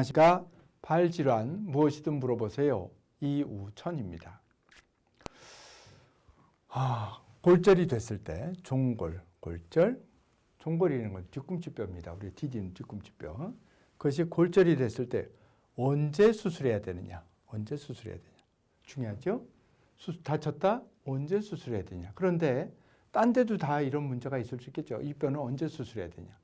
안녕하십니까. 발질환 무엇이든 물어보세요. 이우천입니다. 골절이 됐을 때 종골, 골절, 종골이라는 건 뒤꿈치뼈입니다. 우리 디디는 뒤꿈치뼈. 그것이 골절이 됐을 때 언제 수술해야 되느냐? 언제 수술해야 되냐? 중요하죠? 다쳤다? 언제 수술해야 되냐? 그런데 딴 데도 다 이런 문제가 있을 수 있겠죠. 이 뼈는 언제 수술해야 되냐?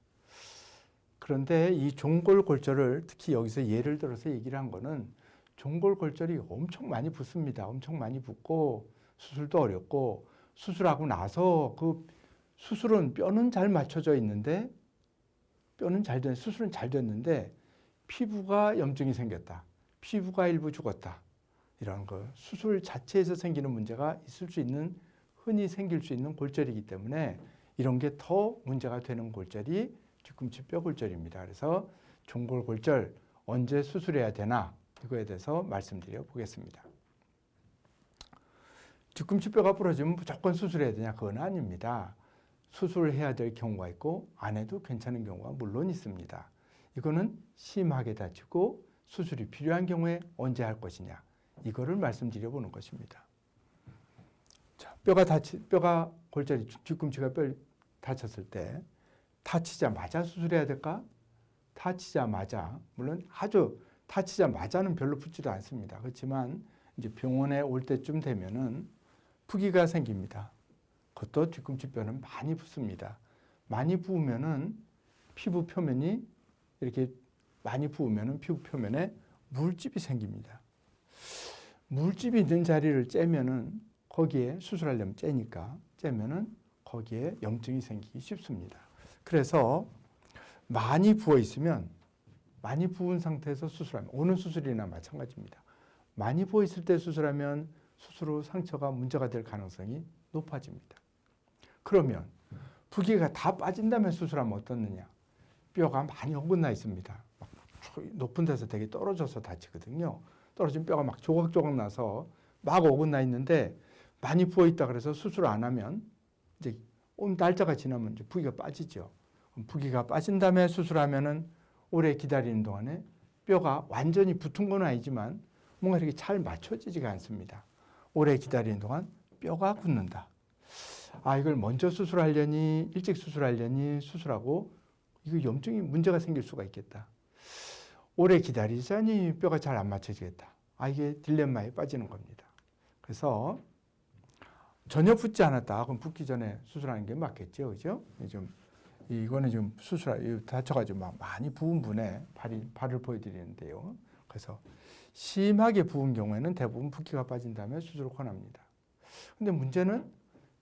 그런데 이 종골골절을 특히 여기서 예를 들어서 얘기를 한 거는 종골골절이 엄청 많이 붓습니다. 엄청 많이 붓고 수술도 어렵고 수술하고 나서 그 수술은 뼈는 잘 맞춰져 있는데 수술은 잘 됐는데 피부가 염증이 생겼다. 피부가 일부 죽었다. 이런 거 수술 자체에서 생기는 문제가 흔히 생길 수 있는 골절이기 때문에 이런 게 더 문제가 되는 골절이 뒤꿈치뼈 골절입니다. 그래서 종골골절 언제 수술해야 되나 이거에 대해서 말씀드려 보겠습니다. 뒤꿈치뼈가 부러지면 무조건 수술해야 되냐? 그건 아닙니다. 수술해야 될 경우가 있고 안 해도 괜찮은 경우가 물론 있습니다. 이거는 심하게 다치고 수술이 필요한 경우에 언제 할 것이냐 이거를 말씀드려 보는 것입니다. 자, 뼈가 골절이 뒤꿈치가 뼈 다쳤을 때 다치자마자 수술해야 될까? 다치자마자, 물론 아주 다치자마자는 별로 붓지도 않습니다. 그렇지만 이제 병원에 올 때쯤 되면은 부기가 생깁니다. 그것도 뒤꿈치뼈는 많이 붓습니다. 많이 부으면은 피부 표면이 이렇게 많이 부으면은 피부 표면에 물집이 생깁니다. 물집이 있는 자리를 째면은 거기에 수술하려면 째면은 거기에 염증이 생기기 쉽습니다. 그래서 많이 부어 있으면 많이 부은 상태에서 수술하면 어느 수술이나 마찬가지입니다. 많이 부어 있을 때 수술하면 수술 후 상처가 문제가 될 가능성이 높아집니다. 그러면 부기가 다 빠진 다음에 수술하면 어떻느냐? 뼈가 많이 어긋나 있습니다. 막 높은 데서 되게 떨어져서 다치거든요. 떨어진 뼈가 막 조각조각 나서 막 어긋나 있는데 많이 부어 있다 그래서 수술 안 하면 이제 날짜가 지나면 이제 부기가 빠지죠. 부기가 빠진 다음에 수술하면은 오래 기다리는 동안에 뼈가 완전히 붙은 건 아니지만 뭔가 이렇게 잘 맞춰지지가 않습니다. 오래 기다리는 동안 뼈가 굳는다. 이걸 먼저 수술하려니 일찍 수술하려니 수술하고 이거 염증이 문제가 생길 수가 있겠다. 오래 기다리자니 뼈가 잘 안 맞춰지겠다. 이게 딜레마에 빠지는 겁니다. 그래서 전혀 붓지 않았다. 그럼 붓기 전에 수술하는 게 맞겠죠. 그죠? 이거는 지금 다쳐가지고 막 많이 부은 분의 발을 보여드리는데요. 그래서 심하게 부은 경우에는 대부분 붓기가 빠진 다음에 수술을 권합니다. 근데 문제는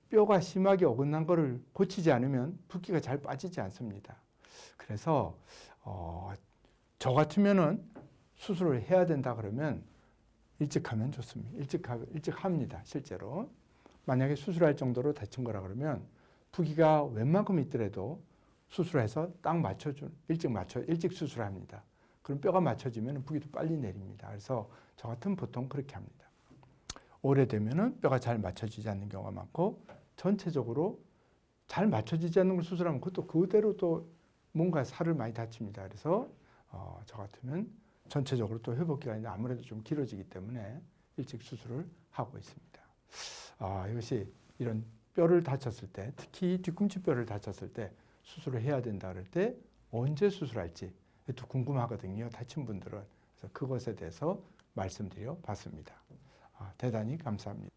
뼈가 심하게 어긋난 거를 고치지 않으면 붓기가 잘 빠지지 않습니다. 그래서 저 같으면은 수술을 해야 된다 그러면 일찍 하면 좋습니다. 일찍 합니다. 실제로. 만약에 수술할 정도로 다친 거라 그러면 부기가 웬만큼 있더라도 수술해서 딱 일찍 수술합니다. 그럼 뼈가 맞춰지면 부기도 빨리 내립니다. 그래서 저 같으면 보통 그렇게 합니다. 오래되면은 뼈가 잘 맞춰지지 않는 경우가 많고 전체적으로 잘 맞춰지지 않는 걸 수술하면 그것도 그대로 또 뭔가 살을 많이 다칩니다. 그래서 저 같으면 전체적으로 또 회복 기간이 아무래도 좀 길어지기 때문에 일찍 수술을 하고 있습니다. 이것이 이런 뼈를 다쳤을 때, 특히 뒤꿈치 뼈를 다쳤을 때 수술을 해야 된다 그럴 때 언제 수술할지 또 궁금하거든요. 다친 분들은. 그래서 그것에 대해서 말씀드려 봤습니다. 대단히 감사합니다.